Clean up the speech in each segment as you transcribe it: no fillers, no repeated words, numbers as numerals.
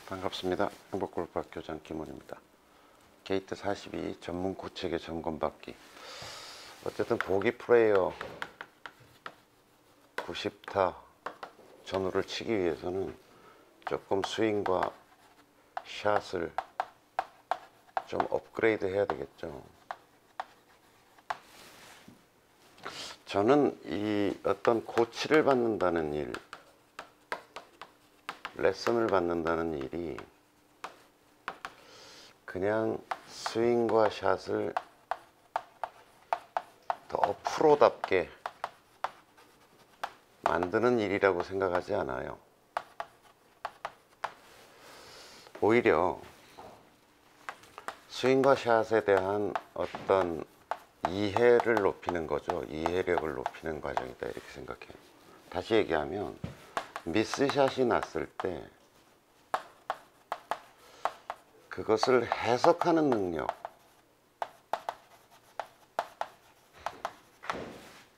반갑습니다. 행복골프학 교장 김원입니다. 게이트 42 전문 고체계 점검받기. 어쨌든 보기 플레이어 90타 전후를 치기 위해서는 조금 스윙과 샷을 좀 업그레이드 해야 되겠죠. 저는 이 어떤 코치를 받는다는 일, 레슨을 받는다는 일이 그냥 스윙과 샷을 더 프로답게 만드는 일이라고 생각하지 않아요. 오히려 스윙과 샷에 대한 어떤 이해를 높이는 거죠. 이해력을 높이는 과정이다, 이렇게 생각해요. 다시 얘기하면 미스샷이 났을 때 그것을 해석하는 능력,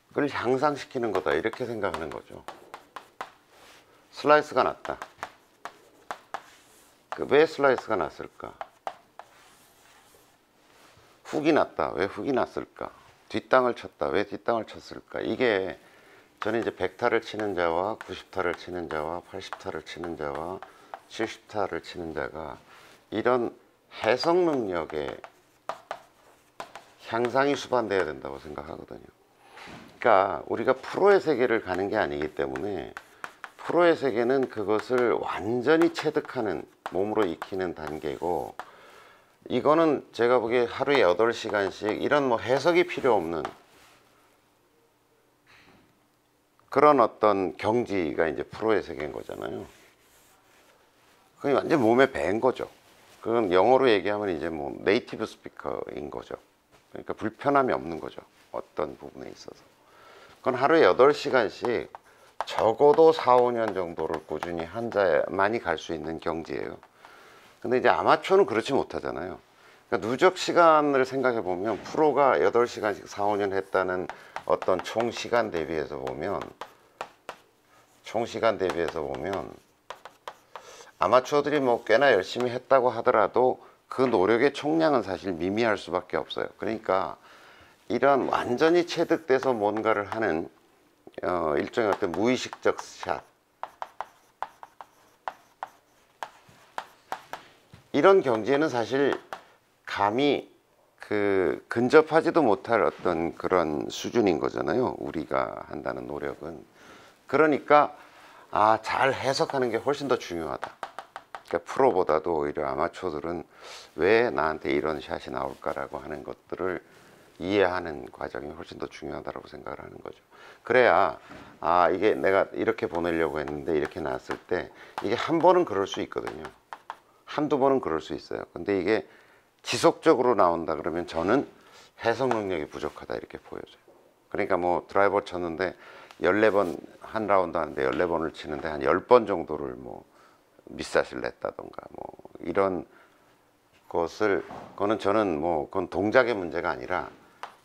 그걸 향상시키는 거다, 이렇게 생각하는 거죠. 슬라이스가 났다. 왜 슬라이스가 났을까? 훅이 났다. 왜 훅이 났을까? 뒷땅을 쳤다. 왜 뒷땅을 쳤을까? 이게 저는 이제 100타를 치는 자와 90타를 치는 자와 80타를 치는 자와 70타를 치는 자가 이런 해석 능력에 향상이 수반돼야 된다고 생각하거든요. 그러니까 우리가 프로의 세계를 가는 게 아니기 때문에 프로의 세계는 그것을 완전히 체득하는, 몸으로 익히는 단계고, 이거는 제가 보기에 하루에 8시간씩 이런 뭐 해석이 필요 없는 그런 어떤 경지가 이제 프로의 세계인 거잖아요. 그게 완전 몸에 배인 거죠. 그건 영어로 얘기하면 이제 뭐 네이티브 스피커인 거죠. 그러니까 불편함이 없는 거죠. 어떤 부분에 있어서. 그건 하루에 8시간씩 적어도 4, 5년 정도를 꾸준히 한자만이 갈 수 있는 경지예요. 근데 이제 아마추어는 그렇지 못하잖아요. 그러니까 누적 시간을 생각해 보면 프로가 8시간씩 4, 5년 했다는 어떤 총 시간 대비해서 보면 아마추어들이 뭐 꽤나 열심히 했다고 하더라도 그 노력의 총량은 사실 미미할 수밖에 없어요. 그러니까 이런 완전히 체득돼서 뭔가를 하는 일종의 어떤 무의식적 샷, 이런 경지에는 사실 감히 근접하지도 못할 어떤 그런 수준인 거잖아요, 우리가 한다는 노력은. 그러니까 잘 해석하는 게 훨씬 더 중요하다. 그러니까 프로보다도 오히려 아마추어들은 왜 나한테 이런 샷이 나올까라고 하는 것들을 이해하는 과정이 훨씬 더 중요하다고 생각을 하는 거죠. 그래야 이게 내가 이렇게 보내려고 했는데 이렇게 나왔을 때, 이게 한 번은 그럴 수 있거든요. 한두 번은 그럴 수 있어요. 근데 이게 지속적으로 나온다 그러면 저는 해석 능력이 부족하다, 이렇게 보여져요. 그러니까 뭐 드라이버 쳤는데 14번 한 라운드 하는데 14번을 치는데 한 10번 정도를 뭐 미스샷을 냈다던가 뭐 이런 것을, 그거는 저는 뭐 그건 동작의 문제가 아니라,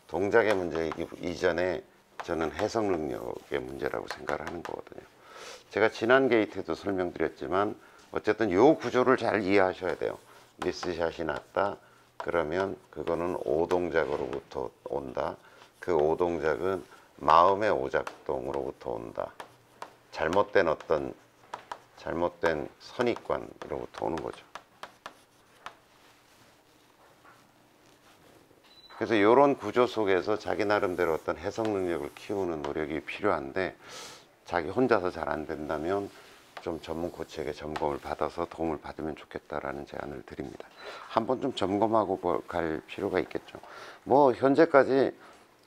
동작의 문제이기 이전에 저는 해석 능력의 문제라고 생각을 하는 거거든요. 제가 지난 게이트에도 설명드렸지만 어쨌든 요 구조를 잘 이해하셔야 돼요. 미스샷이 났다 그러면 그거는 오동작으로부터 온다. 그 오동작은 마음의 오작동으로부터 온다. 잘못된 선입관으로부터 오는 거죠. 그래서 이런 구조 속에서 자기 나름대로 어떤 해석 능력을 키우는 노력이 필요한데, 자기 혼자서 잘 안 된다면 좀 전문 코치에게 점검을 받아서 도움을 받으면 좋겠다라는 제안을 드립니다. 한번 좀 점검하고 갈 필요가 있겠죠. 뭐 현재까지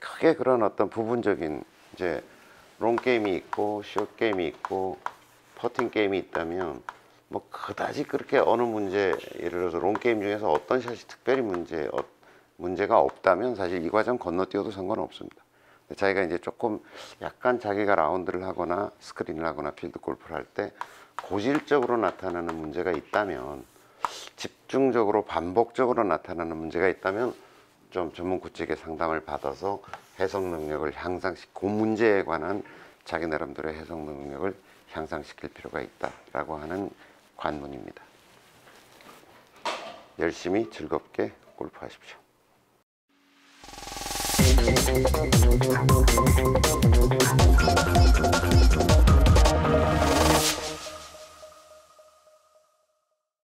크게 그런 어떤 부분적인 이제 롱 게임이 있고 숏 게임이 있고 퍼팅 게임이 있다면 뭐 그다지 그렇게 어느 문제, 예를 들어서 롱 게임 중에서 어떤 샷이 특별히 문제, 문제가 없다면 사실 이 과정 건너뛰어도 상관없습니다. 자기가 이제 조금 약간 자기가 라운드를 하거나 스크린을 하거나 필드 골프를 할 때 고질적으로 나타나는 문제가 있다면, 집중적으로 반복적으로 나타나는 문제가 있다면 좀 전문 코치에게 상담을 받아서 해석 능력을 그 문제에 관한 자기 나름대로의 해석 능력을 향상시킬 필요가 있다라고 하는 관문입니다. 열심히 즐겁게 골프하십시오.